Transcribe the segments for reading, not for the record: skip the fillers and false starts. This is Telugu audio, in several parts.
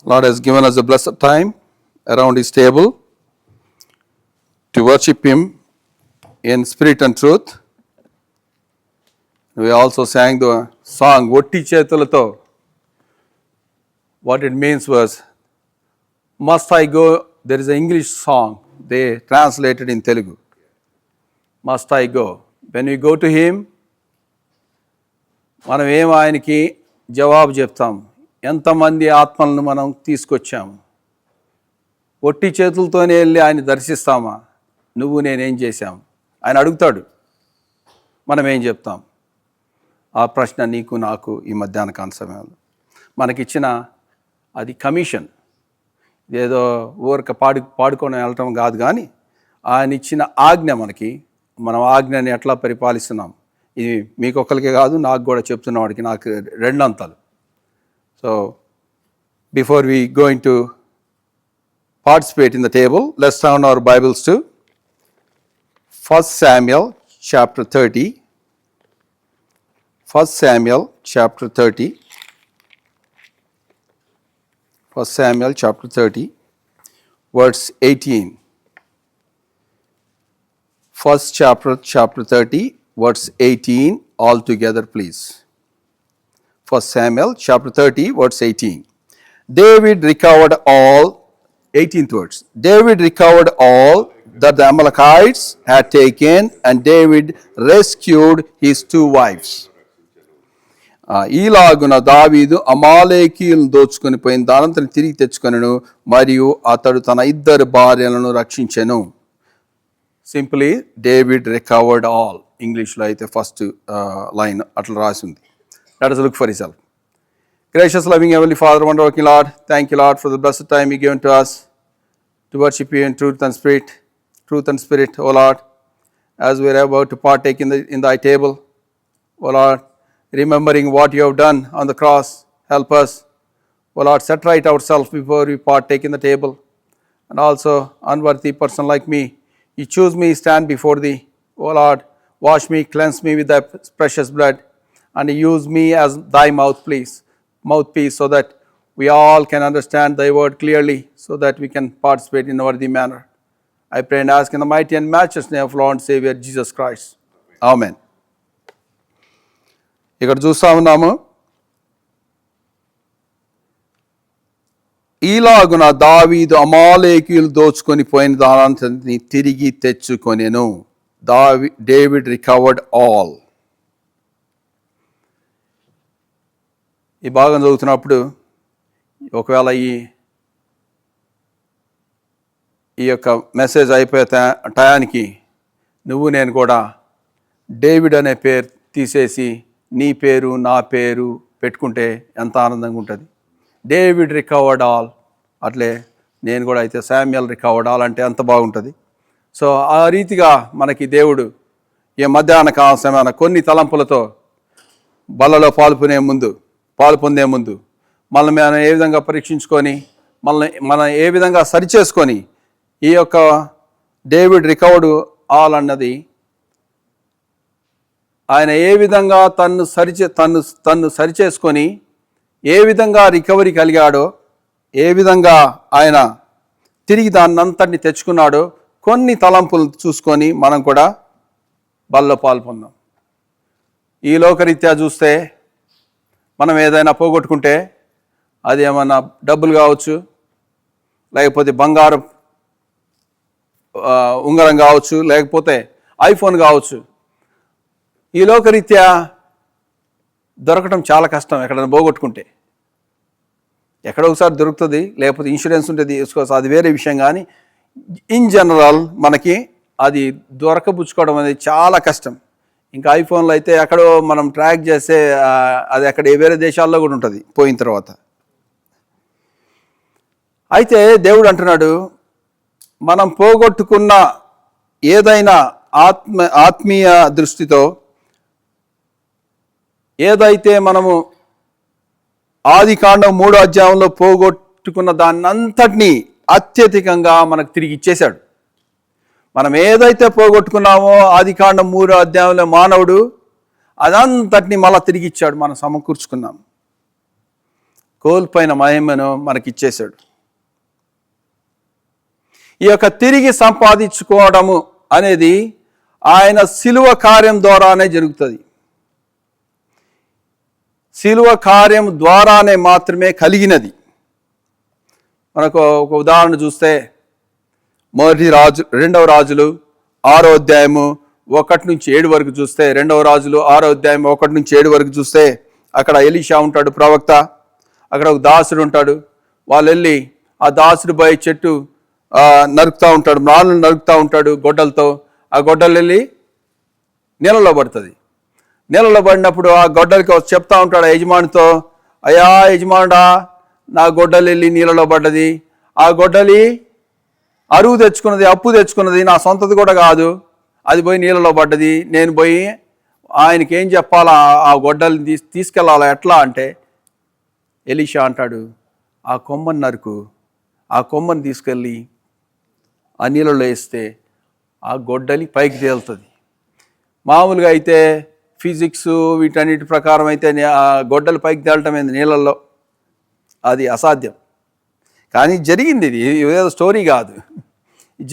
Lord has given us a blessed time around His table to worship Him in spirit and truth. We also sang the song, Votti Chetulato. What it means was, must I go? There is an English song, they translated in Telugu. Must I go? When we go to Him, మనం ఏం ఆయనకి జవాబు చెప్తాం? ఎంతమంది ఆత్మలను మనం తీసుకొచ్చాము? ఒట్టి చేతులతోనే వెళ్ళి ఆయన దర్శిస్తామా? నువ్వు నేనేం చేశాం? ఆయన అడుగుతాడు, మనం ఏం చెప్తాం? ఆ ప్రశ్న నీకు నాకు ఈ మధ్యాహ్న కాల సమయంలో మనకిచ్చిన అది కమిషన్. ఏదో ఊరక పాడుకొని వెళ్ళటం కాదు, కానీ ఆయన ఇచ్చిన ఆజ్ఞ మనకి, మనం ఆజ్ఞని ఎట్లా పరిపాలిస్తున్నాం. ఇది మీకొక్కరికే కాదు, నాకు కూడా చెప్తున్న వాడికి నాకు రెండంతలు. So before we going to participate in the table, let's turn our Bibles to 1 Samuel chapter 30. 1 Samuel chapter 30. 1 Samuel chapter 30, verse 18. First chapter 30, verse 18, all together please. 1 Samuel chapter 30, verse 18. David recovered all, 18th verse. David recovered all that the Amalekites had taken, and David rescued his two wives. ఈలాగున దావీదు అమాలేకీయులను దోచుకొని పోయిన దానంతని తిరిగి తెచ్చుకొనెను, మరియు అతడు తన ఇద్దరు భార్యలను రక్షించెను. Simply David recovered all. ఇంగ్లీష్లో అయితే ఫస్ట్ లైన్ అట్లా రాసి ఉంది. Let us look for himself. Gracious, loving Heavenly Father, wonderful working Lord, thank you, Lord, for the blessed time you given to us to worship you in truth and spirit, O Lord, as we are about to partake in thy table. O Lord, remembering what you have done on the cross, help us, O Lord, set right ourselves before we partake in the table. And also, unworthy person like me, you choose me, stand before thee. O Lord, wash me, cleanse me with thy precious blood, and use me as thy mouthpiece, so that we all can understand thy word clearly, so that we can participate in a worthy manner. I pray and ask in the mighty and matchless name of Lord and Savior Jesus Christ. Amen. ఇక్కడ చూస్తా ఉన్నాము, ఈలాగున దావీదు అమాలేకీయులు దోచుకొని పోయిన దానంతని తిరిగి తెచ్చుకొనెను. David recovered all. ఈ భాగం చదువుతున్నప్పుడు ఒకవేళ ఈ యొక్క మెసేజ్ అయిపోయే టయానికి నువ్వు నేను కూడా డేవిడ్ అనే పేరు తీసేసి నీ పేరు నా పేరు పెట్టుకుంటే ఎంత ఆనందంగా ఉంటుంది. డేవిడ్ రికవర్డ్ ఆల్, అట్లే నేను కూడా అయితే శామ్యుయల్ రికవర్డ్ ఆల్ అంటే ఎంత బాగుంటుంది. సో ఆ రీతిగా మనకి దేవుడు ఈ మధ్యాహ్న కాల సమయాన కొన్ని తలంపులతో బలలో పాలు పొందే ముందు మనల్ని మనం ఏ విధంగా పరీక్షించుకొని మనం ఏ విధంగా సరిచేసుకొని ఈ యొక్క డేవిడ్ రికవర్డ్ ఆల్ అన్నది ఆయన ఏ విధంగా తన్ను సరిచేసుకొని ఏ విధంగా రికవరీ కలిగాడో, ఏ విధంగా ఆయన తిరిగి దాన్నంతటిని తెచ్చుకున్నాడో కొన్ని తలంపులు చూసుకొని మనం కూడా బల్లో పాల్పొందాం. ఈ లోకరీత్యా చూస్తే మనం ఏదైనా పోగొట్టుకుంటే అది ఏమన్నా డబ్బులు కావచ్చు, లేకపోతే బంగారం ఉంగరం కావచ్చు, లేకపోతే ఐఫోన్ కావచ్చు. ఈ లోకరీత్యా దొరకటం చాలా కష్టం. ఎక్కడైనా పోగొట్టుకుంటే ఎక్కడో ఒకసారి దొరుకుతుంది, లేకపోతే ఇన్సూరెన్స్ ఉంటుంది తీసుకోవచ్చు, అది వేరే విషయం. కానీ ఇన్ జనరల్ మనకి అది దొరకబుచ్చుకోవడం అనేది చాలా కష్టం. ఇంకా ఐఫోన్లో అయితే ఎక్కడో మనం ట్రాక్ చేస్తే అది అక్కడ వేరే దేశాల్లో కూడా ఉంటుంది పోయిన తర్వాత. అయితే దేవుడు అంటున్నాడు, మనం పోగొట్టుకున్న ఏదైనా ఆత్మీయ దృష్టితో ఏదైతే మనము ఆదికాండం 3వ అధ్యాయంలో పోగొట్టుకున్న దాన్నంతటినీ అత్యధికంగా మనకు తిరిగి ఇచ్చేశాడు. మనం ఏదైతే పోగొట్టుకున్నామో ఆదికాండం 3వ అధ్యాయంలో మానవుడు అదంతటిని మళ్ళీ తిరిగి ఇచ్చాడు, మనం సమకూర్చుకున్నాం. కోల్పోయిన మహిమను మనకిచ్చేశాడు. ఈ యొక్క తిరిగి సంపాదించుకోవడము అనేది ఆయన శిలువ కార్యం ద్వారానే జరుగుతుంది. శిలువ కార్యం ద్వారానే మాత్రమే కలిగినది. మనకు ఒక ఉదాహరణ చూస్తే రెండవ రాజులు 6వ అధ్యాయము 1-7 వరకు చూస్తే, 2వ రాజులు 6వ అధ్యాయం 1-7 వరకు చూస్తే అక్కడ ఎలీషా ఉంటాడు ప్రవక్త, అక్కడ ఒక దాసుడు ఉంటాడు. వాళ్ళు వెళ్ళి ఆ దాసుడు పోయి చెట్టు నరుకుతూ ఉంటాడు, మ్రాలను నరుకుతూ ఉంటాడు గొడ్డలతో. ఆ గొడ్డలు వెళ్ళి నీళ్ళలో పడుతుంది. నీళ్ళలో పడినప్పుడు ఆ గొడ్డలికి చెప్తా ఉంటాడు యజమానితో, అయ్యా యజమానుడా, నా గొడ్డలి వెళ్ళి నీళ్ళలో పడ్డది. ఆ గొడ్డలి అరువు తెచ్చుకున్నది, అప్పు తెచ్చుకున్నది, నా సొంతది కూడా కాదు, అది పోయి నీళ్ళలో పడ్డది. నేను పోయి ఆయనకి ఏం చెప్పాలా, ఆ గొడ్డలిని తీసుకెళ్ళాలా ఎట్లా అంటే, ఎలీషా అంటాడు, ఆ కొమ్మని నరుకు, ఆ కొమ్మని తీసుకెళ్ళి ఆ నీళ్ళలో వేస్తే ఆ గొడ్డలి పైకి తేలుతుంది. మామూలుగా అయితే ఫిజిక్స్ వీటన్నిటి ప్రకారం అయితే ఆ గొడ్డలి పైకి తేలటం ఏంది నీళ్ళల్లో, అది అసాధ్యం. కానీ జరిగింది, ఇది ఏదో స్టోరీ కాదు,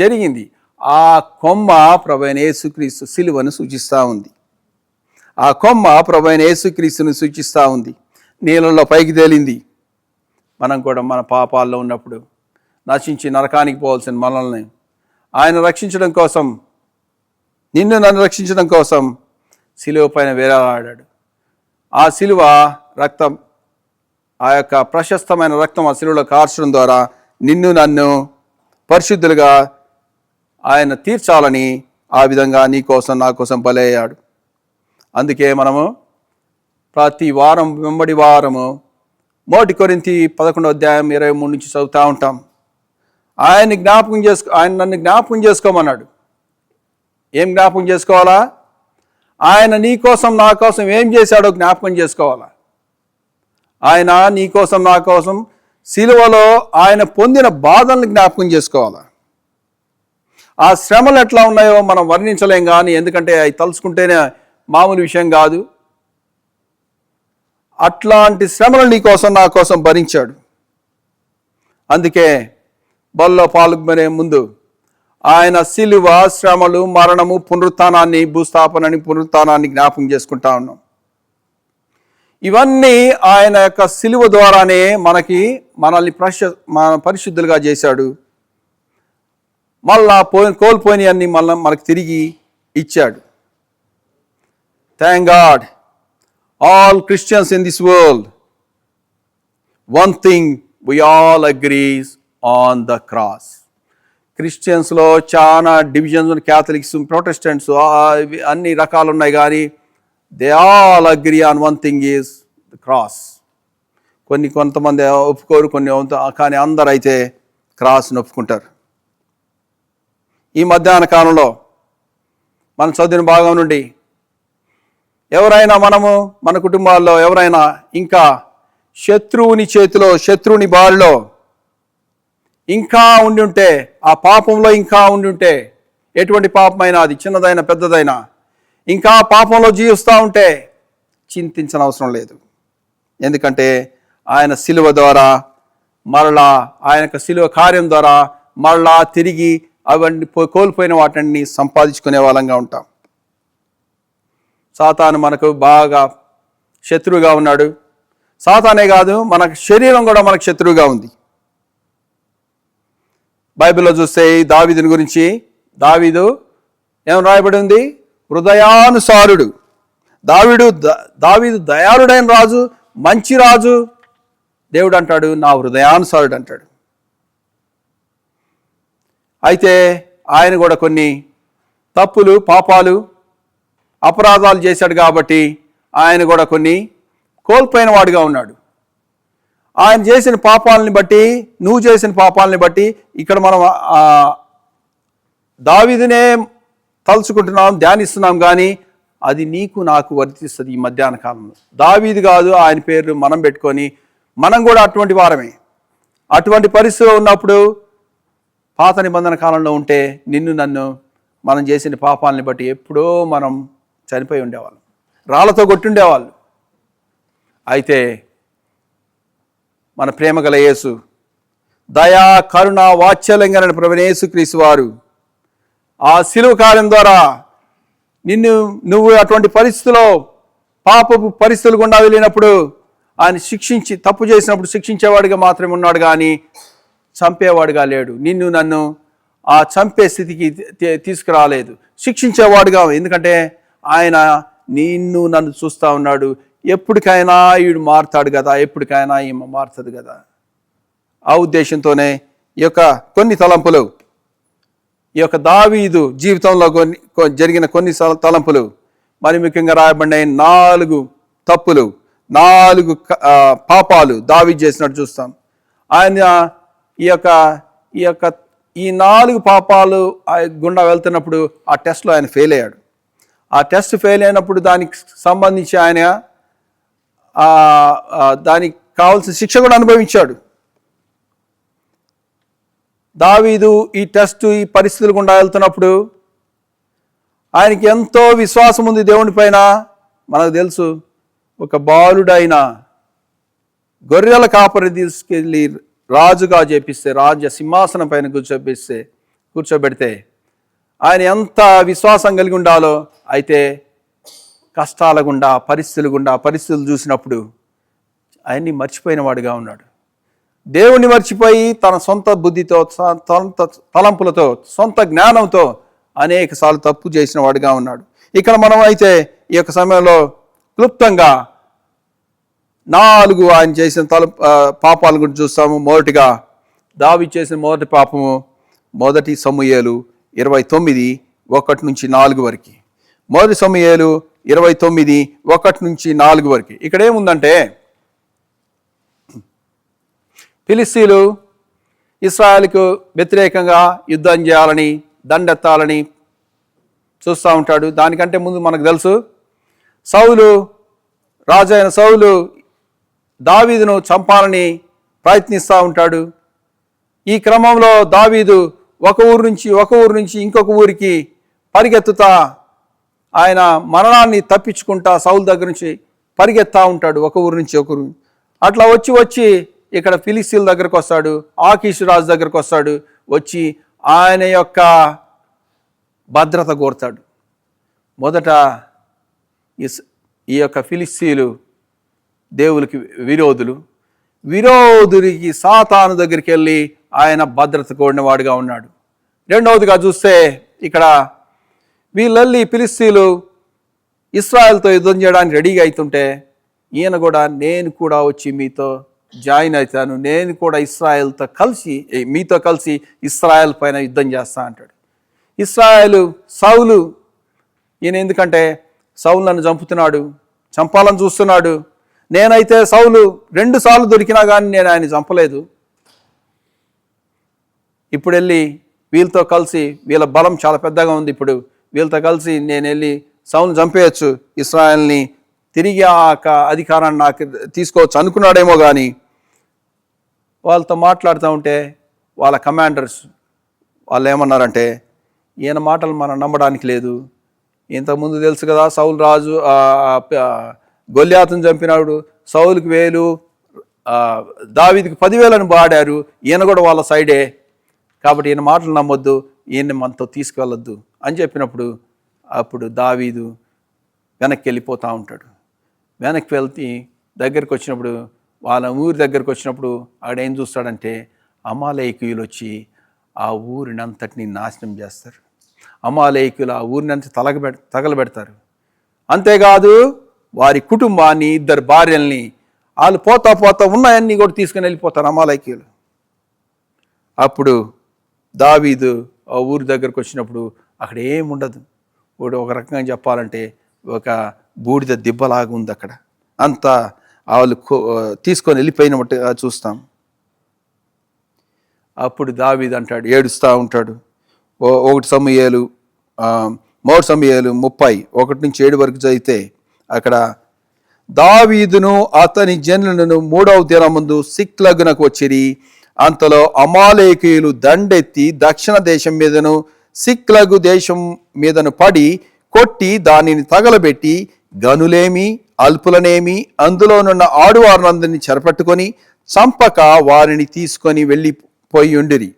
జరిగింది. ఆ కొమ్మ ప్రభువైన యేసుక్రీస్తు సిలువను సూచిస్తూ ఉంది. ఆ కొమ్మ ప్రభువైన యేసుక్రీస్తుని సూచిస్తూ ఉంది. నీళ్ళల్లో పైకి తేలింది. మనం కూడా మన పాపాల్లో ఉన్నప్పుడు నశించి నరకానికి పోవాల్సిన మనల్ని ఆయన రక్షించడం కోసం, నిన్ను నన్ను రక్షించడం కోసం సిలువ పైన వేలాడాడు. ఆ సిలువ రక్తం, ఆ యొక్క ప్రశస్తమైన రక్తం ఆ సిలువలో కార్చడం ద్వారా నిన్ను నన్ను పరిశుద్ధులుగా ఆయన తీర్చాలని ఆ విధంగా నీ కోసం నా కోసం బలయ్యాడు. అందుకే మనము ప్రతి వారం వెంబడి వారము 1 కొరింథీ 11వ అధ్యాయం 23 నుంచి చదువుతూ ఉంటాం. ఆయన నన్ను జ్ఞాపకం చేసుకోమన్నాడు. ఏం జ్ఞాపకం చేసుకోవాలా? ఆయన నీ కోసం నా కోసం ఏం చేశాడో జ్ఞాపకం చేసుకోవాలా. ఆయన నీ కోసం నా కోసం సిలువలో ఆయన పొందిన బాధలను జ్ఞాపకం చేసుకోవాలా. ఆ శ్రమలు ఎట్లా ఉన్నాయో మనం వర్ణించలేం, కానీ ఎందుకంటే అవి తలుచుకుంటేనే మామూలు విషయం కాదు. అట్లాంటి శ్రమలు నీ కోసం నా కోసం భరించాడు. అందుకే బల్లో పాల్గొనే ముందు ఆయన సిలువ, శ్రమలు, మరణము, పునరుత్థానాన్ని, భూస్థాపనని, పునరుత్థానాన్ని జ్ఞాపకం చేసుకుంటా ఉన్నాం. ఇవన్నీ ఆయన యొక్క సిలువ ద్వారానే మనల్ని పరిశుద్ధులుగా చేశాడు. మళ్ళా కోల్పోయినవన్నీ మళ్ళీ మనకు తిరిగి ఇచ్చాడు. Thank God. All Christians in this world, one thing we all agrees on the cross. క్రిస్టియన్స్లో చాలా డివిజన్స్, క్యాథలిక్స్, ప్రొటెస్టెంట్స్ అన్ని రకాలు ఉన్నాయి, కానీ they all agree on one thing is the cross. కొంతమంది ఒప్పుకోరు, కానీ అందరూ అయితే క్రాస్ని ఒప్పుకుంటారు. ఈ మధ్యాహ్న కాలంలో మనం చదివిన భాగం నుండి ఎవరైనా మన కుటుంబాల్లో ఎవరైనా ఇంకా శత్రువుని చేతిలో, శత్రువుని బారిలో ఇంకా ఉండి ఉంటే, ఆ పాపంలో ఇంకా ఉండి ఉంటే, ఎటువంటి పాపమైనా, అది చిన్నదైనా పెద్దదైనా, ఇంకా పాపంలో జీవిస్తూ ఉంటే చింతించిన అవసరం లేదు. ఎందుకంటే ఆయన సిలువ ద్వారా మరలా, ఆయన యొక్క సిలువ కార్యం ద్వారా మరలా తిరిగి అవన్నీ కోల్పోయిన వాటిని సంపాదించుకునే వాళ్ళంగా ఉంటాం. సాతాను మనకు బాగా శత్రువుగా ఉన్నాడు. సాతానే కాదు, మన శరీరం కూడా మనకు శత్రువుగా ఉంది. బైబిల్లో చూస్తే దావీదుని గురించి, దావీదు ఏం రాయబడి ఉంది? హృదయానుసారుడు. దావీదు దయాళుడైన రాజు, మంచి రాజు. దేవుడు అంటాడు, నా హృదయానుసారుడు అంటాడు. అయితే ఆయన కూడా కొన్ని తప్పులు, పాపాలు, అపరాధాలు చేశాడు కాబట్టి ఆయన కూడా కొన్ని కోల్పోయిన వాడిగా ఉన్నాడు. ఆయన చేసిన పాపాలని బట్టి, నువ్వు చేసిన పాపాలని బట్టి ఇక్కడ మనం దావీదునే తలుచుకుంటున్నాం, ధ్యానిస్తున్నాం, కానీ అది నీకు నాకు వర్తిస్తుంది. ఈ మధ్యాహ్న కాలంలో దావీదు కాదు, ఆయన పేరు మనం పెట్టుకొని మనం కూడా అటువంటి వారమే. అటువంటి పరిస్థితిలో ఉన్నప్పుడు, పాత నిబంధన కాలంలో ఉంటే నిన్ను నన్ను మనం చేసిన పాపాలని బట్టి ఎప్పుడో మనం చనిపోయి ఉండేవాళ్ళం, రాళ్లతో కొట్టుండేవాళ్ళు. అయితే మన ప్రేమగల యేసు, దయా కరుణ వాత్సల్యం కలిగిన ప్రభువైన యేసుక్రీస్తు వారు ఆ శిలువ కార్యం ద్వారా నువ్వు అటువంటి పరిస్థితిలో పాపపు పరిస్థితులు గుండా వెళ్ళినప్పుడు ఆయన శిక్షించి, తప్పు చేసినప్పుడు శిక్షించేవాడిగా మాత్రమే ఉన్నాడు కానీ చంపేవాడుగా లేడు. నిన్ను నన్ను ఆ చంపే స్థితికి తీసుకురాలేదు, శిక్షించేవాడుగా. ఎందుకంటే ఆయన నిన్ను నన్ను చూస్తూ ఉన్నాడు. ఎప్పటికైనా వీడు మారుతాడు కదా, ఎప్పటికైనా ఈమె మారుతుంది కదా. ఆ ఉద్దేశంతోనే ఈ యొక్క కొన్ని తలంపులు, ఈ యొక్క దావీదు జీవితంలో జరిగిన కొన్ని తలంపులు, మరి ముఖ్యంగా రాయబడిన 4 తప్పులు, 4 పాపాలు దావీదు చేసినట్టు చూస్తాం. ఆయన ఈ 4 పాపాలు గుండా వెళ్తున్నప్పుడు ఆ టెస్ట్లో ఆయన ఫెయిల్ అయ్యాడు. ఆ టెస్ట్ ఫెయిల్ అయినప్పుడు దానికి సంబంధించి ఆయన దానికి కావాల్సిన శిక్ష కూడా అనుభవించాడు. దావీదు ఈ టెస్ట్, ఈ పరిస్థితులు గుండా వెళ్తున్నప్పుడు ఆయనకి ఎంతో విశ్వాసం ఉంది దేవుని పైన. మనకు తెలుసు, ఒక బాలుడైన గొర్రెల కాపరి తీసుకెళ్ళి రాజుగా చేపిస్తే, రాజ్య సింహాసనం పైన కూర్చోబెడితే ఆయన ఎంత విశ్వాసం కలిగి ఉండాలో. అయితే కష్టాల గుండా, పరిస్థితులు చూసినప్పుడు ఆయన్ని మర్చిపోయిన వాడిగా ఉన్నాడు. దేవుణ్ణి మర్చిపోయి తన సొంత బుద్ధితో, సొంత తలంపులతో, సొంత జ్ఞానంతో అనేక సార్లు తప్పు చేసిన వాడిగా ఉన్నాడు. ఇక్కడ మనం అయితే ఈ యొక్క సమయంలో క్లుప్తంగా 4 ఆయన చేసిన పాపాల గురించి చూస్తాము. మొదటిగా దావీదు చేసిన మొదటి పాపము, 1 సమూయేలు 29:1-4 వరకు. 1 సమూయేలు 29:1-4 వరకు. ఇక్కడ ఏముందంటే, ఫిలిస్తీయులు ఇశ్రాయేలుకు వ్యతిరేకంగా యుద్ధం చేయాలని, దండెత్తాలని చూస్తూ ఉంటాడు. దానికంటే ముందు మనకు తెలుసు, రాజైన సౌలు దావీదును చంపాలని ప్రయత్నిస్తూ ఉంటాడు. ఈ క్రమంలో దావీదు ఒక ఊరు నుంచి ఇంకొక ఊరికి పరిగెత్తుతా ఆయన మరణాన్ని తప్పించుకుంటా సౌలు దగ్గర నుంచి పరిగెత్తా ఉంటాడు, ఒక ఊరు నుంచి ఒకరు. అట్లా వచ్చి ఇక్కడ ఫిలిస్తీయుల దగ్గరకు వస్తాడు, ఆకీషు రాజు దగ్గరకు వస్తాడు. వచ్చి ఆయన యొక్క భద్రత కోరుతాడు. మొదట ఈ యొక్క ఫిలిస్తీయులు దేవునికి విరోధుడికి సాతాను దగ్గరికి వెళ్ళి ఆయన భద్రత కోరిన వాడుగా ఉన్నాడు. రెండవదిగా చూస్తే, ఇక్కడ వీళ్ళల్లి ఫిలిస్తీయులు ఇశ్రాయేలుతో యుద్ధం చేయడానికి రెడీగా అవుతుంటే ఈయన కూడా, నేను కూడా వచ్చి మీతో జాయిన్ అవుతాను, నేను కూడా మీతో కలిసి ఇశ్రాయేల్ పైన యుద్ధం చేస్తా అంటాడు. సౌలు ఈయన ఎందుకంటే సౌలు నన్ను చంపాలని చూస్తున్నాడు. నేనైతే సౌలు 2 సార్లు దొరికినా కానీ నేను ఆయన చంపలేదు. ఇప్పుడు వెళ్ళి వీళ్ళతో కలిసి, వీళ్ళ బలం చాలా పెద్దగా ఉంది, ఇప్పుడు వీళ్ళతో కలిసి నేను వెళ్ళి సౌలుని చంపేయచ్చు, ఇశ్రాయేల్ని తిరిగి ఆ అధికారాన్ని నాకు తీసుకోవచ్చు అనుకున్నాడేమో. కానీ వాళ్ళతో మాట్లాడుతూ ఉంటే వాళ్ళ కమాండర్స్ వాళ్ళు ఏమన్నారంటే, ఈయన మాటలు మనం నమ్మడానికి లేదు. ఇంతకుముందు తెలుసు కదా, సౌలు రాజు గొల్యాతును చంపినాడు, సౌలుకి 1000, దావీదుకి 10,000 వాడారు. ఈయన కూడా వాళ్ళ సైడే, కాబట్టి ఈయన మాటలు నమ్మొద్దు, ఈయన్ని మనతో తీసుకువెళ్ళొద్దు అని చెప్పినప్పుడు అప్పుడు దావీదు వెనక్కి వెళ్ళిపోతూ ఉంటాడు. వెనక్కి వెళ్తే వాళ్ళ ఊరి దగ్గరికి వచ్చినప్పుడు ఆడేం చూస్తాడంటే, అమాలేకీయులు వచ్చి ఆ ఊరిని అంతటిని నాశనం చేస్తారు. అమాలేకీయులు ఆ ఊరిని అంతా తగలబెడతారు. అంతేకాదు వారి కుటుంబాన్ని, 2 భార్యల్ని, వాళ్ళు పోతా ఉన్నాయన్నీ కూడా తీసుకుని వెళ్ళిపోతారు అమాలేకీయులు. అప్పుడు దావీదు ఆ ఊరి దగ్గరకు వచ్చినప్పుడు అక్కడ ఏముండదు. ఒక రకంగా చెప్పాలంటే ఒక బూడిద దిబ్బలాగా ఉంది అక్కడ. అంతా వాళ్ళు తీసుకొని వెళ్ళిపోయినట్టుగా చూస్తాం. అప్పుడు దావీదు అంటాడు, ఏడుస్తూ ఉంటాడు. 1 సమూయేలు 30:1-7 వరకు చదివితే అక్కడ, దావీదును అతని జనులను 3వ దినమందు సిక్లగునకు వచ్చిరి. అంతలో అమాలేకీయులు దండెత్తి దక్షిణ దేశం మీదను సిక్లగు దేశం మీదను పడి కొట్టి దానిని తగలబెట్టి, గనులేమి అల్పులనేమి అందులోనున్న ఆడువారినందరినీ చెరపట్టుకొని చంపక వారిని తీసుకొని వెళ్ళిపోయి ఉండిరి.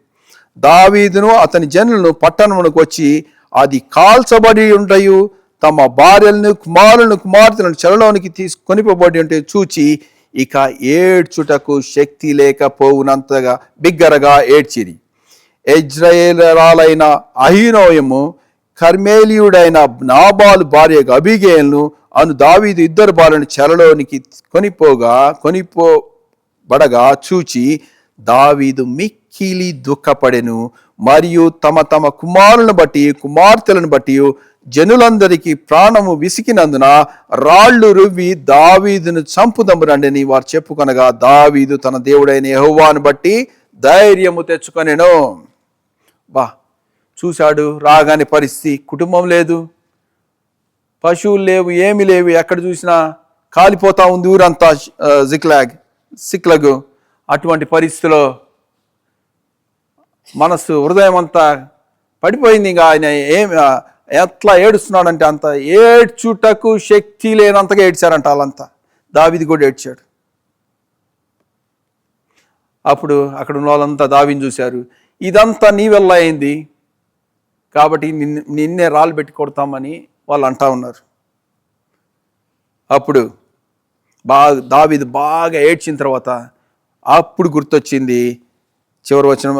దావీదును అతని జనులను పట్టణమునకు వచ్చి అది కాల్చబడి ఉండయు తమ భార్యలను కుమారులను కుమార్తెలను చెరలోనికి కొనిపోబడి ఉంటే చూచి ఇక ఏడ్చుటకు శక్తి లేకపోవునంతగా బిగ్గరగా ఏడ్చిరి. ఇజ్రాయేలరాలైన అహీనోయము కర్మేలియుడైన నాబాలు భార్య అబీగేలును అను దావీదు ఇద్దరు భార్యను చెరలోనికి కొనిపోబడగా చూచి దావీదు మిక్కిలి దుఃఖపడెను. మరియు తమ తమ కుమారులను బట్టి కుమార్తెలను బట్టి జనులందరికీ ప్రాణము విసికినందున రాళ్ళు రువ్వి దావీదును చంపుదము రండని వారు చెప్పుకొనగా దావీదు తన దేవుడైన యెహోవాను బట్టి ధైర్యము తెచ్చుకొనెను. చూశాడు, రాగానే పరిస్థితి, కుటుంబం లేదు, పశువులు లేవు, ఏమి లేవు, ఎక్కడ చూసినా కాలిపోతా ఉంది ఊరంతా, సిక్లగు. అటువంటి పరిస్థితిలో మనసు హృదయం అంతా పడిపోయింది. ఇంకా ఆయన ఎట్లా ఏడుస్తున్నాడంటే అంత ఏడ్చుటకు శక్తి లేనంతగా ఏడ్చారంట వాళ్ళంతా. దావీదు కూడా ఏడ్చాడు. అప్పుడు అక్కడ ఉన్న వాళ్ళంతా దావీదుని చూశారు. ఇదంతా నీ వల్ల అయింది కాబట్టి నిన్నే రాళ్ళు పెట్టి కొడతామని వాళ్ళు అంటా ఉన్నారు. అప్పుడు దావీదు బాగా ఏడ్చిన తర్వాత అప్పుడు గుర్తొచ్చింది. చివరి వచనం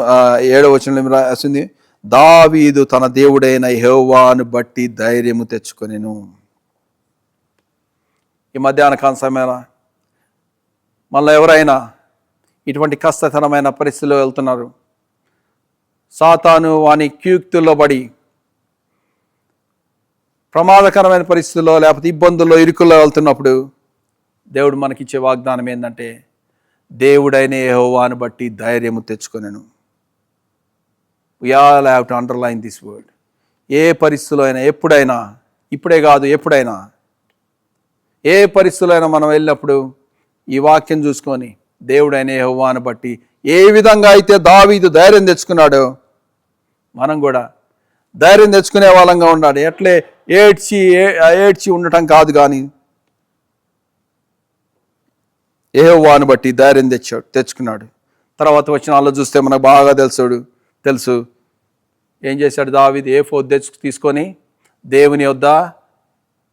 7వ వచనంలో రాసింది, దావీదు తన దేవుడైన యెహోవాను బట్టి ధైర్యము తెచ్చుకొనెను. ఈ మధ్యాహ్న కాల సమయాన మళ్ళీ ఎవరైనా ఇటువంటి కష్టతరమైన పరిస్థితిలో వెళ్తున్నారు, సాతాను వాని క్యూక్తుల్లో పడి ప్రమాదకరమైన పరిస్థితుల్లో లేకపోతే ఇబ్బందుల్లో ఇరుకుల్లో వెళ్తున్నప్పుడు దేవుడు మనకిచ్చే వాగ్దానం ఏంటంటే దేవుడైన యెహోవాను బట్టి ధైర్యము తెచ్చుకొనెను. We all have to underline this word. ఏ పరిస్థితుల్లో అయినా, ఎప్పుడైనా, ఇప్పుడే కాదు ఎప్పుడైనా, ఏ పరిస్థితుల్లో అయినా మనం వెళ్ళినప్పుడు ఈ వాక్యం చూసుకొని దేవుడైన యెహోవాను బట్టి ఏ విధంగా అయితే దావీదు ధైర్యం తెచ్చుకున్నాడో మనం కూడా ధైర్యం తెచ్చుకునే వాళ్ళంగా ఉండాలి. ఎట్లే ఏడ్చి ఉండటం కాదు, కానీ యెహోవాను బట్టి ధైర్యం తెచ్చుకున్నాడు. తర్వాత వచ్చిన వాళ్ళు చూస్తే మనకు బాగా తెలుసు ఏం చేశాడు దావీదు. ఏఫోదు తీసుకొని దేవుని వద్ద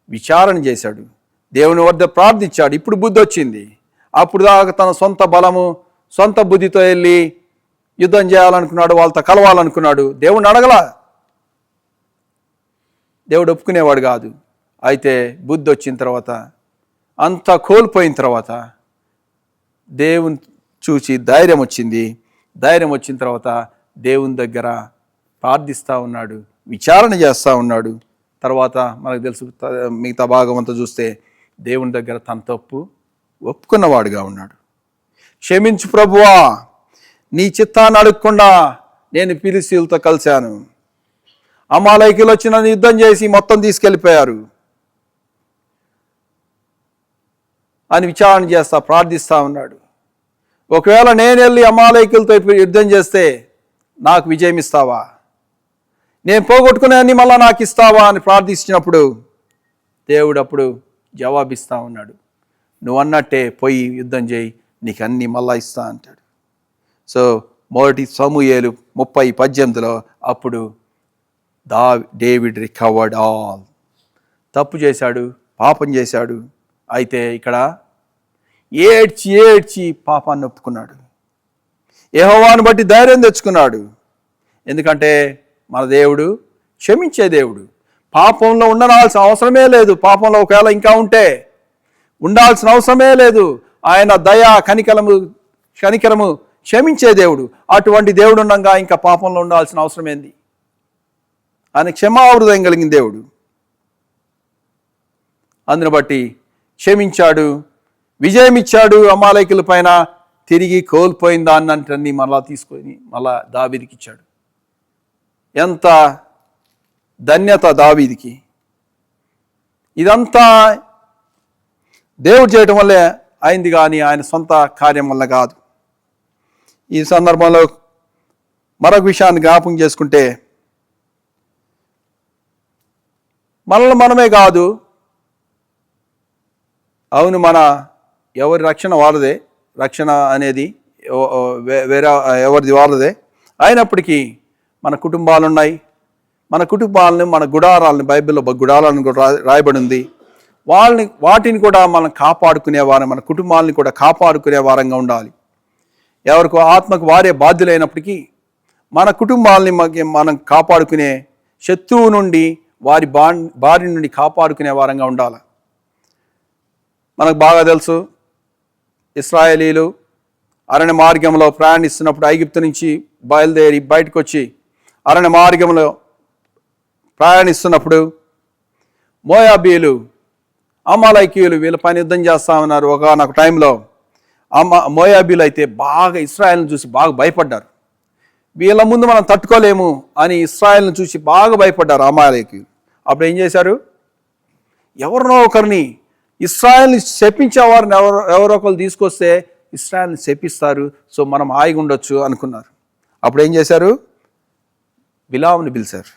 విచారణ చేశాడు, దేవుని వద్ద ప్రార్థించాడు. ఇప్పుడు బుద్ధి వచ్చింది. అప్పుడు దాకా తన సొంత బలము సొంత బుద్ధితో వెళ్ళి యుద్ధం చేయాలనుకున్నాడు, వాళ్ళతో కలవాలనుకున్నాడు. దేవుడిని అడగలా, దేవుడు ఒప్పుకునేవాడు కాదు. అయితే బుద్ధి వచ్చిన తర్వాత, అంతా కోల్పోయిన తర్వాత దేవుని చూసి ధైర్యం వచ్చింది. ధైర్యం వచ్చిన తర్వాత దేవుని దగ్గర ప్రార్థిస్తూ ఉన్నాడు, విచారణ చేస్తూ ఉన్నాడు. తర్వాత మనకు తెలుసు, మిగతా భాగం అంతా చూస్తే దేవుని దగ్గర తన తప్పు ఒప్పుకున్నవాడుగా ఉన్నాడు. క్షమించు ప్రభువా, నీ చిత్తాన్ని అడగకుండా నేను ఫిలిష్తీయులతో కలిశాను, అమాలేకీయులు వచ్చి నన్ను యుద్ధం చేసి మొత్తం తీసుకెళ్ళిపోయారు అని విచారణ చేస్తా ప్రార్థిస్తూ ఉన్నాడు. ఒకవేళ నేను వెళ్ళి అమాలేకీయులతో యుద్ధం చేస్తే నాకు విజయం ఇస్తావా, నేను పోగొట్టుకునే అన్ని మళ్ళా నాకు ఇస్తావా అని ప్రార్థించినప్పుడు దేవుడు అప్పుడు జవాబిస్తూ ఉన్నాడు, నువ్వు అన్నట్టే పోయి యుద్ధం చేయి, నీకు అన్ని మళ్ళా ఇస్తా అంటాడు. సో మొదటి సమూయేలు 30:18 అప్పుడు డేవిడ్ రికవర్డ్ ఆల్. తప్పు చేశాడు, పాపం చేశాడు. అయితే ఇక్కడ ఏడ్చి పాపాన్ని ఒప్పుకున్నాడు, యెహోవాను బట్టి ధైర్యం తెచ్చుకున్నాడు. ఎందుకంటే మన దేవుడు క్షమించే దేవుడు. పాపంలో ఉండాల్సిన అవసరమే లేదు. పాపంలో ఒకవేళ ఇంకా ఉంటే ఉండాల్సిన అవసరమే లేదు. ఆయన దయ కనికరము క్షమించే దేవుడు. అటువంటి దేవుడు ఉండగా ఇంకా పాపంలో ఉండాల్సిన అవసరం ఏంది? ఆయన క్షమాహృదయం కలిగిన దేవుడు. అందుని బట్టి క్షమించాడు, విజయం ఇచ్చాడు. అమాలేకీయుల పైన తిరిగి కోల్పోయిన దాన్ని మళ్ళా తీసుకొని మళ్ళా దావీదుకి ఇచ్చాడు. ఎంత ధన్యత దావీదుకి! ఇదంతా దేవుడు చేయటం వల్లే అయింది, కానీ ఆయన సొంత కార్యం వల్ల కాదు. ఈ సందర్భంలో మరొక విషయాన్ని జ్ఞాపకం చేసుకుంటే, మనల్ని మనమే కాదు, అవును మన ఎవరి రక్షణ వాళ్ళదే, రక్షణ అనేది వేరే ఎవరిది వాళ్ళదే. అయినప్పటికీ మన కుటుంబాలు ఉన్నాయి. మన కుటుంబాలను, మన గుడారాలను, బైబిల్లో గుడారాలను కూడా రాయబడి ఉంది. వాటిని కూడా మనం కాపాడుకునే వారం, మన కుటుంబాలను కూడా కాపాడుకునే వారంగా ఉండాలి. ఎవరికో ఆత్మకు వారే బాధ్యులైనప్పటికీ మన కుటుంబాలని మనం కాపాడుకునే, శత్రువు నుండి వారి బారి నుండి కాపాడుకునే వారంగా ఉండాలి. మనకు బాగా తెలుసు, ఇశ్రాయేలీలు అరణ్య మార్గంలో ప్రయాణిస్తున్నప్పుడు ఐగుప్తు నుంచి బయలుదేరి బయటకు వచ్చి అరణ్య మార్గంలో ప్రయాణిస్తున్నప్పుడు మోయాబీయులు, అమాలేకీయులు వీళ్ళ పైన యుద్ధం చేస్తా ఉన్నారు. ఒకనొక టైంలో మోయాబీయులు అయితే బాగా ఇశ్రాయేల్ని చూసి బాగా భయపడ్డారు. వీళ్ళ ముందు మనం తట్టుకోలేము అని ఇశ్రాయేల్ని చూసి బాగా భయపడ్డారు అమాలేకీయులు. అప్పుడు ఏం చేశారు? ఎవరినో ఒకరిని, ఇశ్రాయేల్ని శపించేవారిని ఎవరో ఒకరు తీసుకొస్తే ఇశ్రాయేల్ని శపిస్తారు, సో మనం హాయిగా ఉండొచ్చు అనుకున్నారు. అప్పుడు ఏం చేశారు? బిలాముని పిలిచారు.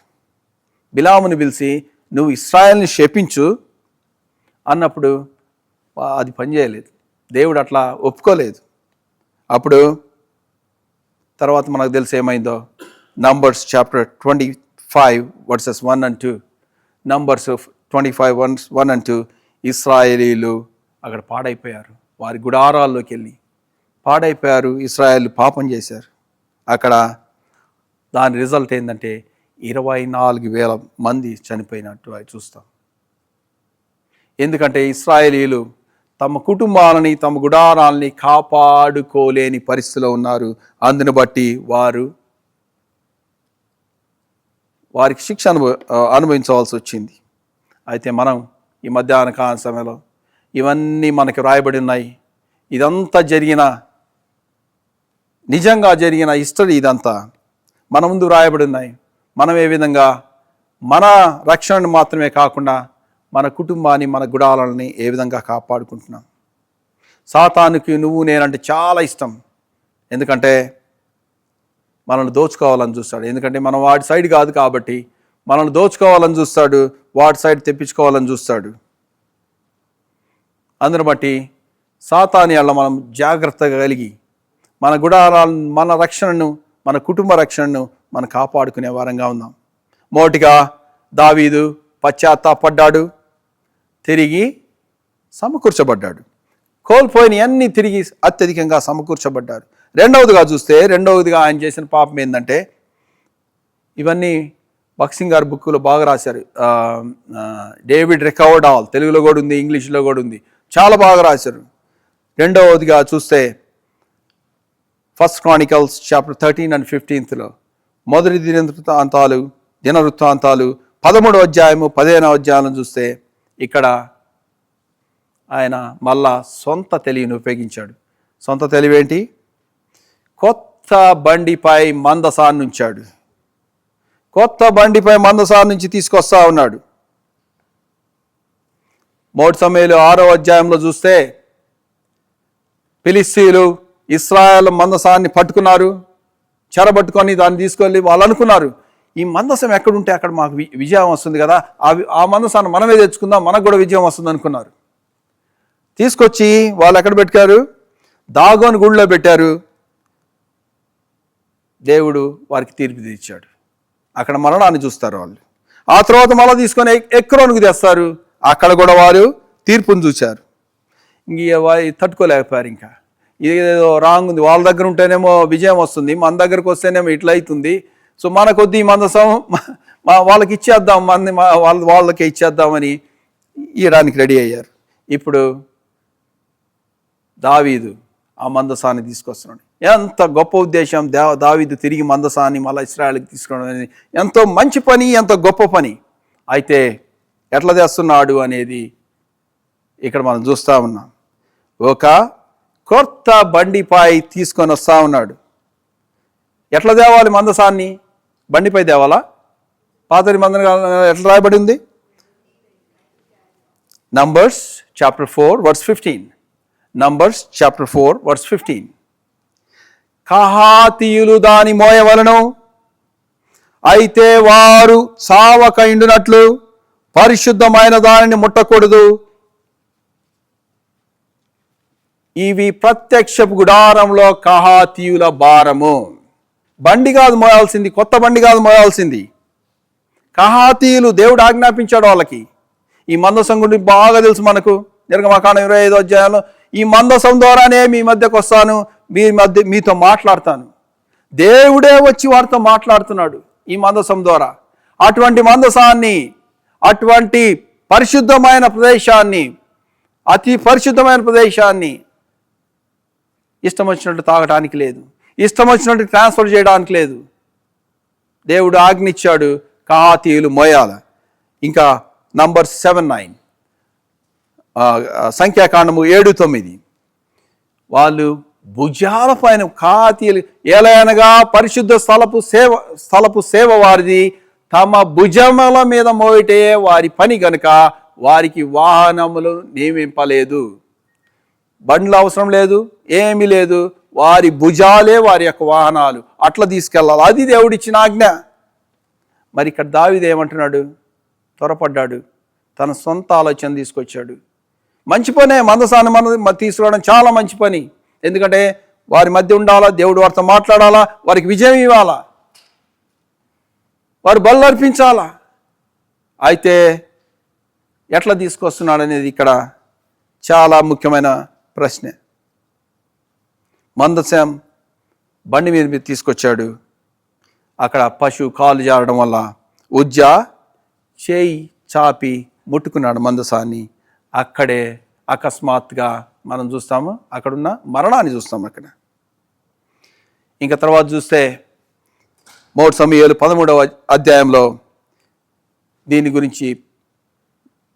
బిలాముని పిలిచి నువ్వు ఇశ్రాయేల్ని శపించు అన్నప్పుడు అది పనిచేయలేదు. దేవుడు అట్లా ఒప్పుకోలేదు. అప్పుడు తర్వాత మనకు తెలిసి ఏమైందో, numbers chapter 25 verses 1 and 2, numbers 25 1 and 2, ఇశ్రాయేలీలు అక్కడ పాడైపోయారు. వారి గుడారాల్లోకి వెళ్ళి పాడైపోయారు. ఇశ్రాయేలు పాపం చేశారు. అక్కడ దాని రిజల్ట్ ఏంటంటే 24,000 మంది చనిపోయినట్టు చూస్తాం. ఎందుకంటే ఇశ్రాయేలీలు తమ కుటుంబాలని, తమ గుడారాలని కాపాడుకోలేని పరిస్థితిలో ఉన్నారు. అందుని బట్టి వారికి శిక్ష అనుభవించవలసి వచ్చింది. అయితే మనం ఈ మధ్యాహ్న కాల సమయంలో ఇవన్నీ మనకి రాయబడి ఉన్నాయి. ఇదంతా నిజంగా జరిగిన హిస్టరీ ఇదంతా మన ముందు రాయబడి ఉన్నాయి. మనం ఏ విధంగా మన రక్షణను మాత్రమే కాకుండా మన కుటుంబాన్ని, మన గుడారాలని ఏ విధంగా కాపాడుకుంటున్నాం. సాతానుకి నువ్వు నేనంటే చాలా ఇష్టం. ఎందుకంటే మనల్ని దోచుకోవాలని చూస్తాడు. ఎందుకంటే మనం వాడి సైడ్ కాదు కాబట్టి మనల్ని దోచుకోవాలని చూస్తాడు, వాడి సైడ్ తెప్పించుకోవాలని చూస్తాడు. అందుని బట్టి సాతాని వల్ల మనం జాగ్రత్తగా కలిగి మన గుడారాలను, మన రక్షణను, మన కుటుంబ రక్షణను మనం కాపాడుకునే వారంగా ఉన్నాం. మొదటిగా దావీదు పశ్చాత్తాపడ్డాడు, తిరిగి సమకూర్చబడ్డాడు. కోల్పోయిన అన్నీ తిరిగి అత్యధికంగా సమకూర్చబడ్డారు. రెండవదిగా ఆయన చేసిన పాపం ఏంటంటే, ఇవన్నీ బక్సింగ్ గారి బుక్లో బాగా రాశారు. డేవిడ్ రికవర్డ్ ఆల్, తెలుగులో కూడా ఉంది, ఇంగ్లీష్లో కూడా ఉంది, చాలా బాగా రాశారు. రెండవదిగా చూస్తే 1 Chronicles chapter 13 and 15లో మొదటి దినవృత్తాంతాలు 13వ అధ్యాయము 15వ అధ్యాయం చూస్తే ఇక్కడ ఆయన మళ్ళా సొంత తెలివిని ఉపయోగించాడు. సొంత తెలివేంటి? కొత్త బండిపై మందసాన్ని ఉంచాడు. కొత్త బండిపై మందసాన్ని నుంచి తీసుకొస్తా ఉన్నాడు. 1 సమూయేలు 6వ అధ్యాయంలో చూస్తే ఫిలిష్తీయులు ఇశ్రాయేల్ మందసాన్ని పట్టుకున్నారు, చెరబట్టుకొని దాన్ని తీసుకెళ్ళి వాళ్ళు అనుకున్నారు, ఈ మందసం ఎక్కడుంటే అక్కడ మాకు విజయం వస్తుంది కదా, ఆ మందసాన్ని మనమే తెచ్చుకుందాం, మనకు కూడా విజయం వస్తుంది అనుకున్నారు. తీసుకొచ్చి వాళ్ళు ఎక్కడ పెట్టారు? దాగోని గుడిలో పెట్టారు. దేవుడు వారికి తీర్పు తీర్చాడు. అక్కడ మరణాన్ని చూస్తారు వాళ్ళు. ఆ తర్వాత మళ్ళీ తీసుకొని ఎక్రోనుకు తెస్తారు. అక్కడ కూడా వారు తీర్పును చూశారు. తట్టుకోలేకపోయారు. ఇంకా ఇదేదో రాంగ్ ఉంది, వాళ్ళ దగ్గర ఉంటేనేమో విజయం వస్తుంది, మన దగ్గరకు వస్తేనేమో ఇట్లా అవుతుంది, సో మన కొద్ది మందసం వాళ్ళకి ఇచ్చేద్దాం, వాళ్ళకే ఇచ్చేద్దామని ఇవ్వడానికి రెడీ అయ్యారు. ఇప్పుడు దావీదు ఆ మందసాన్ని తీసుకొస్తున్నాడు. ఎంత గొప్ప ఉద్దేశం! దావీదు తిరిగి మందసాన్ని మళ్ళీ ఇశ్రాయేలుకి తీసుకోవడం అనేది ఎంతో మంచి పని, ఎంతో గొప్ప పని. అయితే ఎట్లా చేస్తున్నాడు అనేది ఇక్కడ మనం చూస్తూ ఉన్నాం. ఒక కొత్త బండిపై తీసుకొని వస్తూ ఉన్నాడు. ఎట్లా తేవాలి మందసాన్ని? బండిపై తేవాలా? పాతరి మందం ఎట్లా రాయబడి ఉంది? Numbers chapter 4 verse 15. Numbers chapter 4 verse 15. కహాతీయులు దాని మోయవలను, అయితే వారు సావక ఇండునట్లు పరిశుద్ధమైన దానిని ముట్టకూడదు. ఇవి ప్రత్యక్షపు గుడారంలో కహాతీయుల భారము. బండి కాదు మోయాల్సింది, కొత్త బండి కాదు మోయాల్సింది. కహాతీయులు దేవుడు ఆజ్ఞాపించాడు వాళ్ళకి. ఈ మందసం గురించి బాగా తెలుసు మనకు. నిర్గమకాండం 25వ అధ్యాయంలో ఈ మందసం ద్వారానే మీ మధ్యకు వస్తాను, మీతో మాట్లాడతాను. దేవుడే వచ్చి వారితో మాట్లాడుతున్నాడు ఈ మందసం ద్వారా. అటువంటి మందసాన్ని, అటువంటి పరిశుద్ధమైన ప్రదేశాన్ని, అతి పరిశుద్ధమైన ప్రదేశాన్ని ఇష్టం వచ్చినట్టు తాగడానికి లేదు, ఇష్టం వచ్చినట్టు ట్రాన్స్ఫర్ చేయడానికి లేదు. దేవుడు ఆజ్ఞిచ్చాడు కహాతీయులు మోయాల. ఇంకా నంబర్ 7-9 సంఖ్యాకాండము 7-9 వాళ్ళు భుజాల పైన కహాతీయులు ఏలయనగా పరిశుద్ధ స్థలపు సేవ వారిది, తమ భుజముల మీద మోయటే వారి పని గనుక వారికి వాహనములు నియమింపలేదు. బండ్లు అవసరం లేదు, ఏమీ లేదు. వారి భుజాలే వారి యొక్క వాహనాలు. అట్లా తీసుకెళ్ళాలి. అది దేవుడిచ్చిన ఆజ్ఞ. మరి ఇక్కడ దావీదు ఏమంటున్నాడు? త్వరపడ్డాడు, తన సొంత ఆలోచన తీసుకొచ్చాడు. మంచి పనే, మందసాన్ని మనం తీసుకురావడం చాలా మంచి పని. ఎందుకంటే వారి మధ్య ఉండాలా, దేవుడు వారితో మాట్లాడాలా, వారికి విజయం ఇవ్వాలా, వారు బలు అర్పించాలా. అయితే ఎట్లా తీసుకొస్తున్నాడు అనేది ఇక్కడ చాలా ముఖ్యమైన ప్రశ్న. మందసం బండి మీద తీసుకొచ్చాడు. అక్కడ పశువు కాలు జారడం వల్ల ఉజ్జా చేయి చాపి ముట్టుకున్నాడు మందసాన్ని. అక్కడే అకస్మాత్తుగా మనం చూస్తాము, అక్కడున్న మరణాన్ని చూస్తాము అక్కడ. ఇంకా తర్వాత చూస్తే 3 సమూయేలు 13వ అధ్యాయంలో దీని గురించి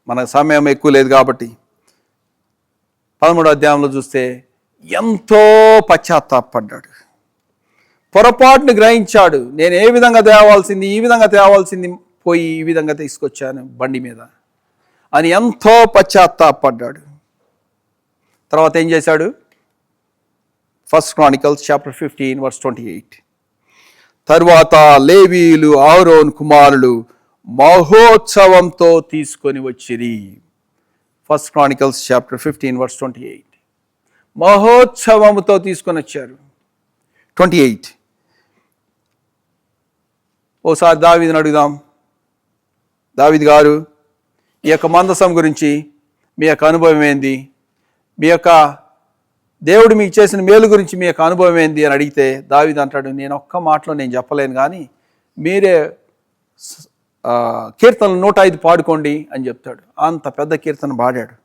మనకు సమయం ఎక్కువ లేదు కాబట్టి 13వ అధ్యాయంలో చూస్తే ఎంతో పశ్చాత్తాపడ్డాడు. పొరపాటును గ్రహించాడు. నేను ఏ విధంగా తేవాల్సింది, ఈ విధంగా తేవాల్సింది పోయి ఈ విధంగా తీసుకొచ్చాను బండి మీద అని ఎంతో పశ్చాత్తాపడ్డాడు. తర్వాత ఏం చేశాడు? 1 Chronicles chapter 15 verse 28. తరువాత లేవీయులు ఆరోను కుమారులు మహోత్సవంతో తీసుకొని వచ్చిరి. 1 Chronicles chapter 15 verse 28. మహోత్సవముతో తీసుకొని వచ్చారు. 28. ఓసారి దావీదుని అడుగుదాం. దావీదు గారు, ఈ యొక్క మందసం గురించి మీ యొక్క అనుభవం ఏంది? మీ యొక్క దేవుడు మీకు చేసిన మేలు గురించి మీ యొక్క అనుభవం ఏంది అని అడిగితే దావీదు అంటాడు, నేను ఒక్క మాటలో నేను చెప్పలేను, కానీ మీరే కీర్తనలు 105 పాడుకోండి అని చెప్తాడు. అంత పెద్ద కీర్తన పాడాడు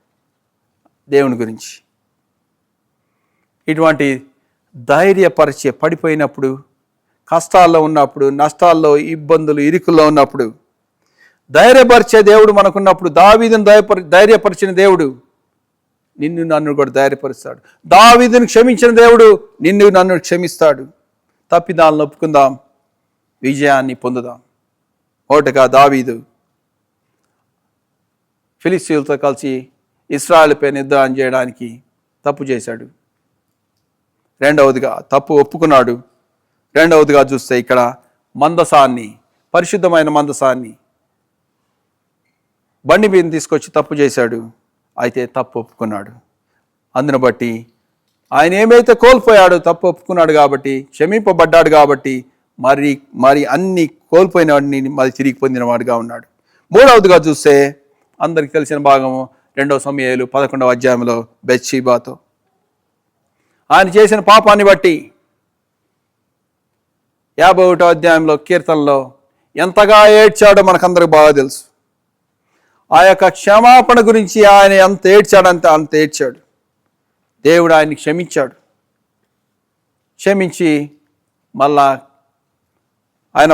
దేవుని గురించి. ఇటువంటి ధైర్యపరిచే, పడిపోయినప్పుడు, కష్టాల్లో ఉన్నప్పుడు, నష్టాల్లో, ఇబ్బందులు, ఇరుకుల్లో ఉన్నప్పుడు ధైర్యపరిచే దేవుడు మనకున్నప్పుడు, దావీదును ధైర్యపరిచిన దేవుడు నిన్ను నన్ను కూడా ధైర్యపరుస్తాడు. దావీదును క్షమించిన దేవుడు నిన్ను నన్ను క్షమిస్తాడు. తప్పిదాలను ఒప్పుకుందాం, విజయాన్ని పొందుదాం. ఒకటిగా దావీదు ఫిలిస్తీయులతో కలిసి ఇశ్రాయేలుపై యుద్ధం చేయడానికి తప్పు చేశాడు. రెండవదిగా తప్పు ఒప్పుకున్నాడు. రెండవదిగా చూస్తే ఇక్కడ మందసాన్ని, పరిశుద్ధమైన మందసాన్ని బండి మీద తీసుకొచ్చి తప్పు చేశాడు. అయితే తప్పు ఒప్పుకున్నాడు. అందును బట్టి ఆయన ఏమైతే కోల్పోయాడో తప్పు ఒప్పుకున్నాడు కాబట్టి, క్షమింపబడ్డాడు కాబట్టి మరి అన్ని కోల్పోయిన వాడిని మరి తిరిగి పొందిన వాడుగా ఉన్నాడు. మూడవదిగా చూస్తే అందరికి తెలిసిన భాగము 2 సమూయేలు 11వ అధ్యాయంలో బెత్షెబాతో ఆయన చేసిన పాపాన్ని బట్టి 51వ అధ్యాయంలో కీర్తనలో ఎంతగా ఏడ్చాడో మనకందరికి బాగా తెలుసు. ఆ యొక్క క్షమాపణ గురించి ఆయన ఎంత ఏడ్చాడంటే అంత ఏడ్చాడు. దేవుడు ఆయన్ని క్షమించాడు. క్షమించి మళ్ళా ఆయన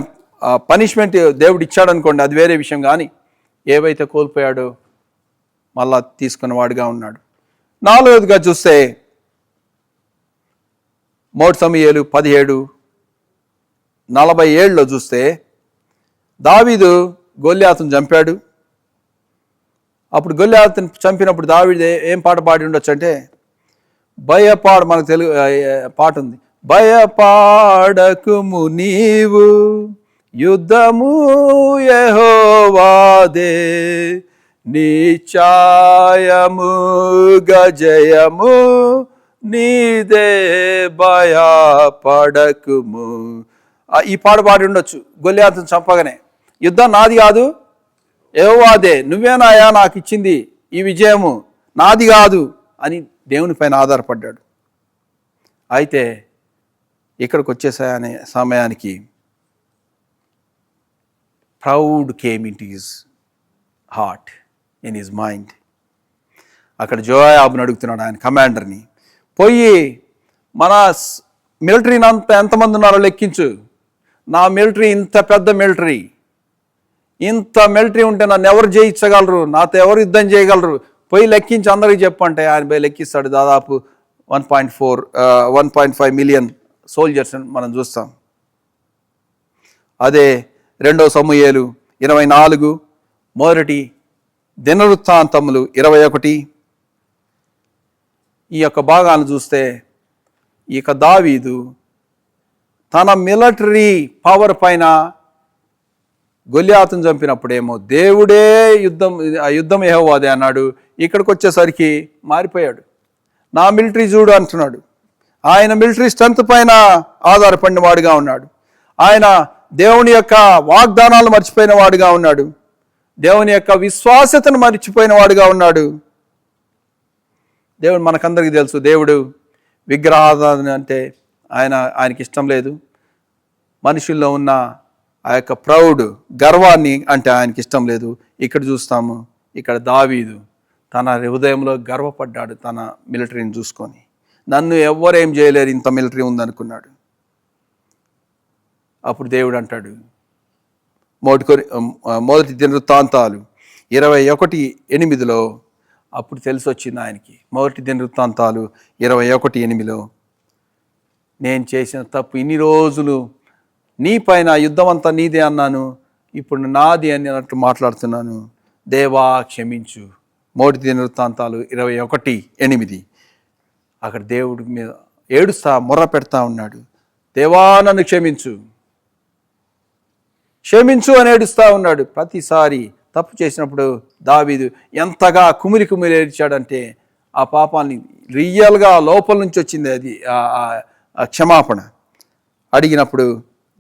పనిష్మెంట్ దేవుడు ఇచ్చాడు అనుకోండి, అది వేరే విషయం, కానీ ఏవైతే కోల్పోయాడో మళ్ళా తీసుకున్నవాడుగా ఉన్నాడు. నాలుగవదిగా చూస్తే 3 సమూయేలు 17:47 చూస్తే దావీదు గొల్యాతును చంపాడు. అప్పుడు గొల్యాతును చంపినప్పుడు దావీదు ఏం పాట పాడి ఉండొచ్చు అంటే, మనకు తెలుగు పాట ఉంది, భయపాడకుము నీవు యుద్ధము యెహోవాదే, నిశ్చయము గజయము నీదే భయపడకుము. ఈ పాట పాడి ఉండొచ్చు గొల్లియాతును చంపగానే. యుద్ధం నాది కాదు, యెహోవాదే, నువ్వేనాయా నాకు ఇచ్చింది ఈ విజయము, నాది కాదు అని దేవుని పైన ఆధారపడ్డాడు. అయితే ఇక్కడికి వచ్చే సమయానికి proud came in to his heart, in his mind. అక్కడ జోయాబుని అడుగుతున్నాడు ఆయన కమాండర్ని, పోయి మన మిలిటరీని అంత ఎంతమంది ఉన్నారో లెక్కించు, నా మిలిటరీ ఇంత పెద్ద మిలిటరీ, ఇంత మిలిటరీ ఉంటే నన్ను ఎవరు జయించగలరు, నాతో ఎవరు యుద్ధం చేయగలరు, పోయి లెక్కించి అందరికీ చెప్పంటే ఆయన పోయి లెక్కిస్తాడు. దాదాపు 1.5 మిలియన్ సోల్జర్స్ మనం చూస్తాం. అదే 2 సమూయేలు 24, మొదటి దినవృత్తాంతములు 21 ఈ యొక్క భాగాన్ని చూస్తే ఇక దావీదు తన మిలిటరీ పవర్ పైన గొల్లియాతును చంపినప్పుడేమో దేవుడే యుద్ధం యెహోవాదే అన్నాడు. ఇక్కడికి వచ్చేసరికి మారిపోయాడు. నా మిలిటరీ చూడు అంటున్నాడు. ఆయన మిలిటరీ స్ట్రెంత్ పైన ఆధారపడిన వాడుగా ఉన్నాడు. ఆయన దేవుని యొక్క వాగ్దానాలు మర్చిపోయిన వాడుగా ఉన్నాడు. దేవుని యొక్క విశ్వాసతను మర్చిపోయిన వాడుగా ఉన్నాడు. దేవుడు మనకందరికీ తెలుసు, దేవుడు విగ్రహారాధన అంటే ఆయనకి ఇష్టం లేదు. మనుషుల్లో ఉన్న ఆ యొక్క ప్రౌడ్ గర్వాన్ని అంటే ఆయనకి ఇష్టం లేదు. ఇక్కడ చూస్తాము, ఇక్కడ దావీదు తన హృదయంలో గర్వపడ్డాడు తన మిలిటరీని చూసుకొని. నన్ను ఎవ్వరేం చేయలేరు, ఇంత మిలిటరీ ఉందనుకున్నాడు. అప్పుడు దేవుడు అంటాడు, మొదటి దినవృత్తాంతాలు 21:8 అప్పుడు తెలిసి వచ్చింది ఆయనకి. మొదటి దినవృత్తాంతాలు 21:8 నేను చేసిన తప్పు, ఇన్ని రోజులు నీ పైన యుద్ధం అంతా నీదే అన్నాను, ఇప్పుడు నాది అని అన్నట్టు మాట్లాడుతున్నాను, దేవా క్షమించు. మొదటి దినవృత్తాంతాలు 21:8 అక్కడ దేవుడి మీద ఏడుస్తా మొర్ర పెడతా ఉన్నాడు. దేవా నన్ను క్షమించు, క్షమించు అని ఏడుస్తూ ఉన్నాడు. ప్రతిసారి తప్పు చేసినప్పుడు దావీదు ఎంతగా కుమిలి ఏడ్చాడంటే ఆ పాపాన్ని రియల్గా లోపల నుంచి వచ్చింది. అది ఆ క్షమాపణ అడిగినప్పుడు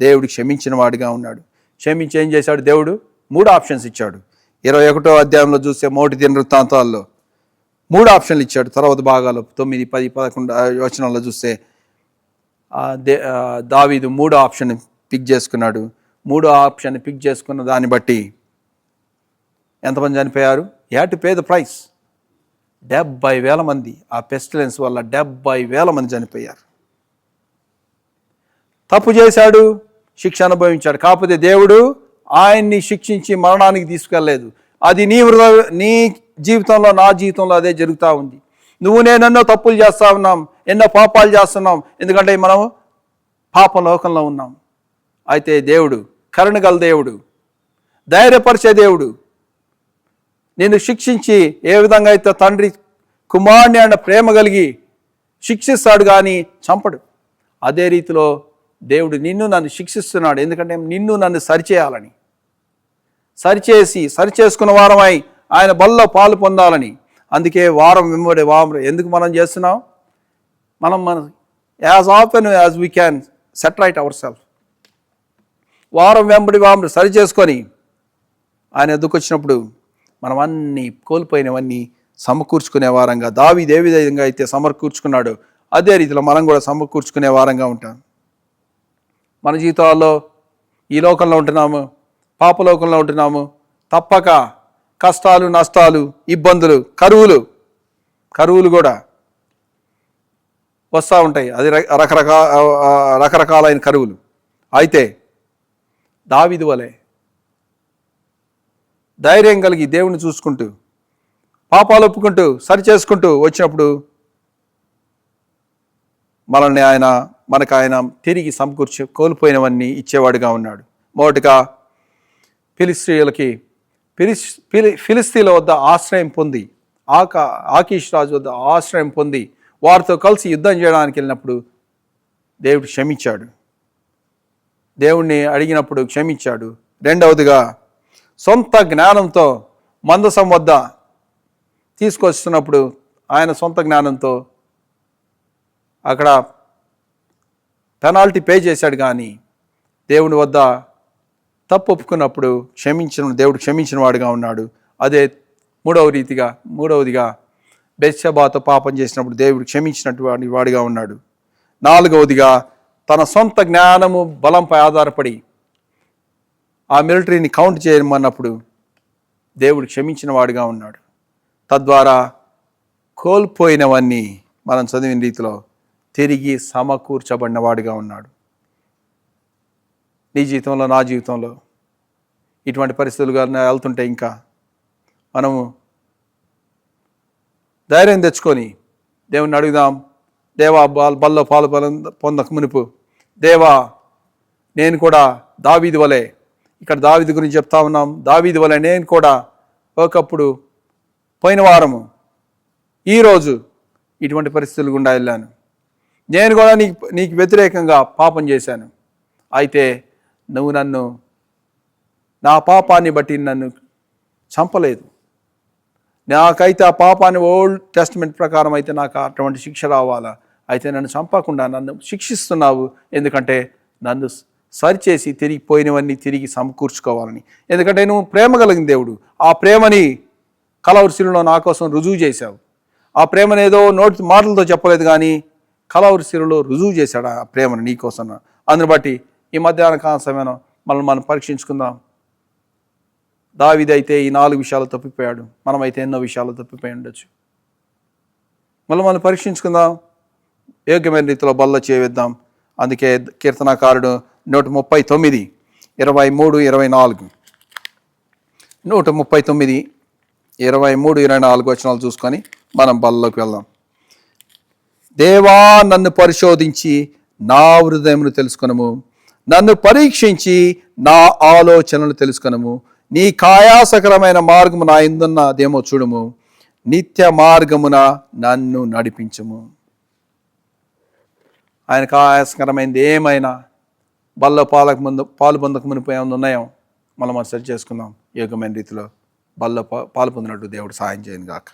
దేవుడు క్షమించిన వాడిగా ఉన్నాడు. క్షమించి ఏం చేశాడు దేవుడు? 3 ఆప్షన్స్ ఇచ్చాడు. 21వ అధ్యాయంలో చూస్తే మొదటి దినవృత్తాంతాల్లో 3 ఆప్షన్లు ఇచ్చాడు. తర్వాత భాగాలు 9, 10, 11 వచనాల్లో చూస్తే దావీదు 3 ఆప్షన్ పిక్ చేసుకున్నాడు. 3 ఆప్షన్ పిక్ చేసుకున్న దాన్ని బట్టి ఎంతమంది చనిపోయారు? You had to pay the price. 70,000 మంది ఆ పెస్టిలెన్స్ వల్ల 70,000 మంది చనిపోయారు. తప్పు చేశాడు, శిక్ష అనుభవించాడు. కాకపోతే దేవుడు ఆయన్ని శిక్షించి మరణానికి తీసుకెళ్ళలేదు. అది నీ జీవితంలో, నా జీవితంలో అదే జరుగుతూ ఉంది. నువ్వు నేను ఎన్నో తప్పులు చేస్తూ ఉన్నాం, ఎన్నో పాపాలు చేస్తున్నాం, ఎందుకంటే మనం పాప లోకంలో ఉన్నాం. అయితే దేవుడు కరుణగల దేవుడు, ధైర్యపరిచే దేవుడు, నిన్ను శిక్షించి ఏ విధంగా అయితే తండ్రి కుమారుని అన్న ప్రేమ కలిగి శిక్షిస్తాడు కానీ చంపడు. అదే రీతిలో దేవుడు నిన్ను నన్ను శిక్షిస్తున్నాడు. ఎందుకంటే నిన్ను నన్ను సరిచేయాలని, సరిచేసుకున్న వారమై ఆయన బల్లో పాలు పొందాలని. అందుకే వారం వెంబడి వారం ఎందుకు మనం చేస్తున్నాం? మనం as often as we can set right our self. వారం వెంబడి వారం సరి చేసుకొని ఆయన ఎదుకు వచ్చినప్పుడు మనం అన్నీ కోల్పోయినవన్నీ సమకూర్చుకునే వారంగా, దావీదు ఏ విధంగా అయితే సమకూర్చుకున్నాడో అదే రీతిలో మనం కూడా సమకూర్చుకునే వారంగా ఉంటాం. మన జీవితాల్లో ఈ లోకంలో ఉంటున్నాము, పాపలోకంలో ఉంటున్నాము. తప్పక కష్టాలు, నష్టాలు, ఇబ్బందులు, కరువులు కూడా వస్తూ ఉంటాయి. అది రకరకాలైన కరువులు. అయితే దావీదు వలె ధైర్యం కలిగి దేవుని చూసుకుంటూ, పాపాలు ఒప్పుకుంటూ, సరి చేసుకుంటూ వచ్చినప్పుడు మనల్ని మనకు ఆయన తిరిగి సమకూర్చి కోల్పోయినవన్నీ ఇచ్చేవాడుగా ఉన్నాడు. మొదటిగా ఫిలిస్తీన్ల వద్ద ఆశ్రయం పొంది, ఆకీష్ రాజు వద్ద ఆశ్రయం పొంది వారితో కలిసి యుద్ధం చేయడానికి వెళ్ళినప్పుడు దేవుడు క్షమించాడు. దేవుణ్ణి అడిగినప్పుడు క్షమించాడు. రెండవదిగా సొంత జ్ఞానంతో మందసం వద్ద తీసుకొస్తున్నప్పుడు ఆయన సొంత జ్ఞానంతో అక్కడ పెనాల్టీ పే చేశాడు, కానీ దేవుని వద్ద తప్పు ఒప్పుకున్నప్పుడు దేవుడు క్షమించిన వాడుగా ఉన్నాడు. అదే మూడవదిగా బెత్షెబాతో పాపం చేసినప్పుడు దేవుడు క్షమించినటువంటి వాడిగా ఉన్నాడు. 4వదిగా తన సొంత జ్ఞానము బలంపై ఆధారపడి ఆ మిలిటరీని కౌంట్ చేయమన్నప్పుడు దేవుడు క్షమించిన వాడిగా ఉన్నాడు. తద్వారా కోల్పోయినవన్నీ మనం చదివిన రీతిలో తిరిగి సమకూర్చబడిన వాడిగా ఉన్నాడు. నీ జీవితంలో, నా జీవితంలో ఇటువంటి పరిస్థితులుగా వెళ్తుంటే ఇంకా మనము ధైర్యం తెచ్చుకొని దేవుణ్ణి అడుగుదాం. దేవా, బల్లో పాలు పొందక మునుపు, దేవా నేను కూడా దావీదు వలె, ఇక్కడ దావీదు గురించి చెప్తా ఉన్నాం, దావీదు వలె నేను కూడా ఒకప్పుడు పోయిన వారము ఈరోజు ఇటువంటి పరిస్థితులు గుండా వెళ్ళాను. నేను కూడా నీకు వ్యతిరేకంగా పాపం చేశాను. అయితే నువ్వు నా పాపాన్ని బట్టి నన్ను చంపలేదు. నాకైతే ఆ పాపాన్ని ఓల్డ్ టెస్ట్మెంట్ ప్రకారం అయితే నాకు అటువంటి శిక్ష రావాలా, అయితే నన్ను చంపకుండా నన్ను శిక్షిస్తున్నావు. ఎందుకంటే నన్ను సరిచేసి పోయినవన్నీ తిరిగి సమకూర్చుకోవాలని. ఎందుకంటే నువ్వు ప్రేమ కలిగిన దేవుడు. ఆ ప్రేమని కలవరి శిలువలో నా కోసం రుజువు చేశావు. ఆ ప్రేమను ఏదో మాటలతో చెప్పలేదు, కానీ కలవరి శిలువలో రుజువు చేశాడు ఆ ప్రేమను నీ కోసం. అందుని బట్టి ఈ మధ్యాహ్న కాల సమయంలో మనం పరీక్షించుకుందాం. దావీదైతే ఈ 4 విషయాలు తప్పిపోయాడు, మనమైతే ఎన్నో విషయాలు తప్పిపోయి ఉండొచ్చు. మనం పరీక్షించుకుందాం, యోగ్యమైన రీతిలో బల్ల చేయవేద్దాం. అందుకే కీర్తనాకారుడు 139, 23, 24 139, 23, 24 వచనాలు చూసుకొని మనం బల్లలోకి వెళ్దాం. దేవా, నన్ను పరిశోధించి నా హృదయమును తెలుసుకొనుము, నన్ను పరీక్షించి నా ఆలోచనలు తెలుసుకొనుము. నీ కాయాసకరమైన మార్గము నా యందున్నదేమో చూడుము, నిత్య మార్గమున నన్ను నడిపించుము. ఆయనకు ఆయాసకరమైనది ఏమైనా, బల్ల పాలు పొందక మునిపై ఏమైనా ఉన్నాయో మనం సరి చేసుకుందాం. యోగ్యమైన రీతిలో బల్ల పాలు పొందినట్టు దేవుడు సాయం చేయను గాక.